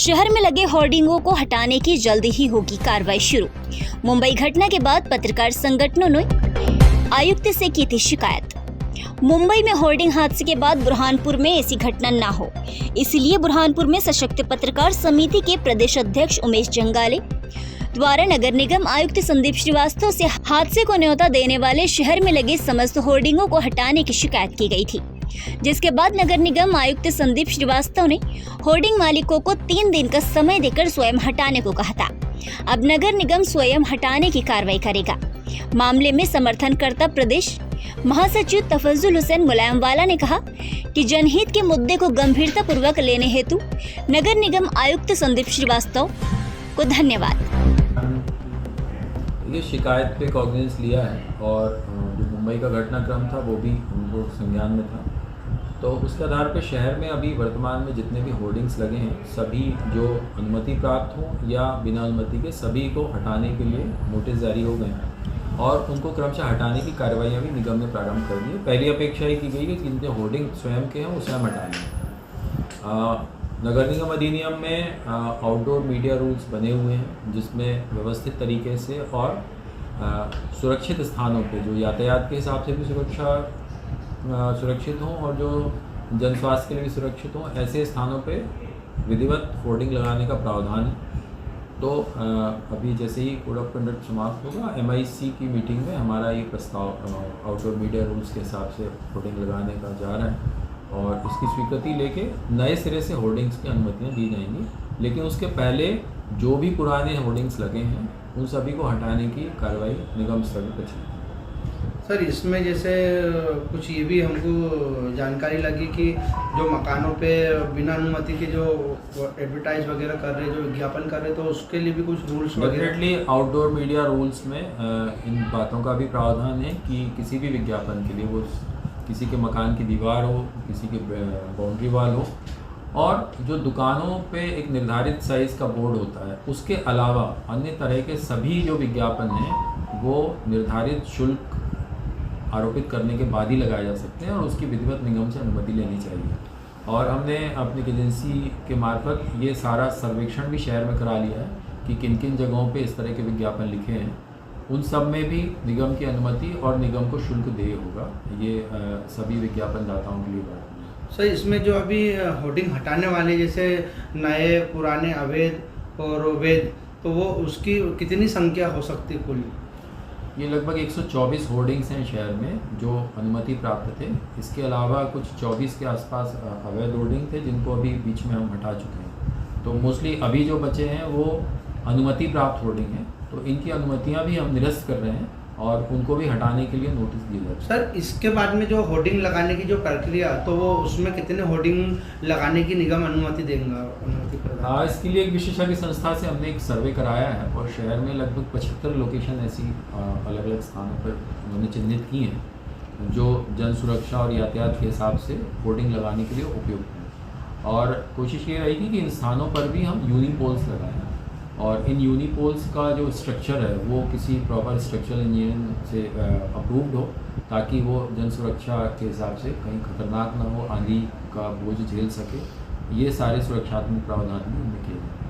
शहर में लगे होर्डिंगों को हटाने की जल्दी ही होगी कार्रवाई शुरू। मुंबई घटना के बाद पत्रकार संगठनों ने आयुक्त से की थी शिकायत। मुंबई में होर्डिंग हादसे के बाद बुरहानपुर में ऐसी घटना न हो, इसलिए बुरहानपुर में सशक्त पत्रकार समिति के प्रदेश अध्यक्ष उमेश जंगाले द्वारा नगर निगम आयुक्त संदीप श्रीवास्तव से हादसे को न्योता देने वाले शहर में लगे समस्त होर्डिंगों को हटाने की शिकायत की गई थी, जिसके बाद नगर निगम आयुक्त संदीप श्रीवास्तव ने होर्डिंग मालिकों को 3 दिन का समय देकर स्वयं हटाने को कहा था। अब नगर निगम स्वयं हटाने की कार्रवाई करेगा। मामले में समर्थनकर्ता प्रदेश महासचिव तफज्जुल हुसैन मुलायमवाला ने कहा कि जनहित के मुद्दे को गंभीरता पूर्वक लेने हेतु नगर निगम आयुक्त संदीप श्रीवास्तव को धन्यवाद। ये शिकायत पे कॉग्निजेंस लिया है और जो मुंबई का घटनाक्रम था वो भी उनको संज्ञान में था, तो उसके आधार पर शहर में अभी वर्तमान में जितने भी होर्डिंग्स लगे हैं सभी जो अनुमति प्राप्त हो या बिना अनुमति के सभी को हटाने के लिए नोटिस जारी हो गए हैं और उनको क्रमशः हटाने की कार्रवाइयाँ भी निगम ने प्रारंभ कर दी है। पहली अपेक्षा ये की गई है कि जिनके होर्डिंग स्वयं के हैं वो स्वयं हटा लें। नगर निगम अधिनियम में आउटडोर मीडिया रूल्स बने हुए हैं जिसमें व्यवस्थित तरीके से और सुरक्षित स्थानों पे जो यातायात के हिसाब से भी सुरक्षित हों और जो जन स्वास्थ्य के लिए भी सुरक्षित हों, ऐसे स्थानों पे विधिवत होर्डिंग लगाने का प्रावधान है। तो अभी जैसे ही कोड ऑफ कंडक्ट समाप्त होगा, MIC की मीटिंग में हमारा ये प्रस्ताव आउटडोर मीडिया रूल्स के हिसाब से होर्डिंग लगाने का जा रहा है और इसकी स्वीकृति लेके नए सिरे से होर्डिंग्स की अनुमतियाँ दी जाएंगी। लेकिन उसके पहले जो भी पुराने होर्डिंग्स लगे हैं उन सभी को हटाने की कार्रवाई निगम स्तर पर चलेगी। सर, इसमें जैसे कुछ ये भी हमको जानकारी लगी कि जो मकानों पे बिना अनुमति के जो एडवर्टाइज वगैरह कर रहे, जो विज्ञापन कर रहे, तो उसके लिए भी कुछ rules definitely outdoor media rules में इन बातों का भी प्रावधान है कि किसी भी विज्ञापन के लिए वो किसी के मकान की दीवार हो, किसी के बाउंड्री वाल हो और जो दुकानों पे एक निर्धारित साइज़ का बोर्ड होता है, उसके अलावा अन्य तरह के सभी जो विज्ञापन हैं वो निर्धारित शुल्क आरोपित करने के बाद ही लगाए जा सकते हैं और उसकी विधिवत निगम से अनुमति लेनी चाहिए। और हमने अपनी एजेंसी के मार्फत ये सारा सर्वेक्षण भी शहर में करा लिया है कि किन किन जगहों पे इस तरह के विज्ञापन लिखे हैं, उन सब में भी निगम की अनुमति और निगम को शुल्क देय होगा। ये सभी विज्ञापन दाताओं के लिए बात है। सर, इसमें जो अभी होर्डिंग हटाने वाले जैसे नए, पुराने, अवैध और वैध, तो वो उसकी कितनी संख्या हो सकती है कुल? ये लगभग 124 होर्डिंग्स हैं शहर में जो अनुमति प्राप्त थे। इसके अलावा कुछ 24 के आसपास अवैध होर्डिंग थे जिनको अभी बीच में हम हटा चुके हैं। तो मोस्टली अभी जो बचे हैं वो अनुमति प्राप्त होर्डिंग हैं, तो इनकी अनुमतियां भी हम निरस्त कर रहे हैं और उनको भी हटाने के लिए नोटिस दिए गए। सर, इसके बाद में जो होर्डिंग लगाने की जो प्रक्रिया, तो वो उसमें कितने होर्डिंग लगाने की निगम अनुमति देगा? हाँ, इसके लिए एक विशेषज्ञ संस्था से हमने एक सर्वे कराया है और शहर में लगभग 75 लोकेशन ऐसी अलग अलग स्थानों पर उन्होंने चिन्हित की हैं जो जन सुरक्षा और यातायात के हिसाब से होर्डिंग लगाने के लिए उपयुक्त हैं। और कोशिश ये रहेगी कि इन स्थानों पर भी हम यूनिपोल्स लगाएं और इन यूनिपोल्स का जो स्ट्रक्चर है वो किसी प्रॉपर स्ट्रक्चरल इंजीनियरिंग से अप्रूव्ड हो ताकि वो जन सुरक्षा के हिसाब से कहीं खतरनाक ना हो, आंधी का बोझ झेल सके। ये सारे सुरक्षात्मक प्रावधान भी उनमें किए जाए।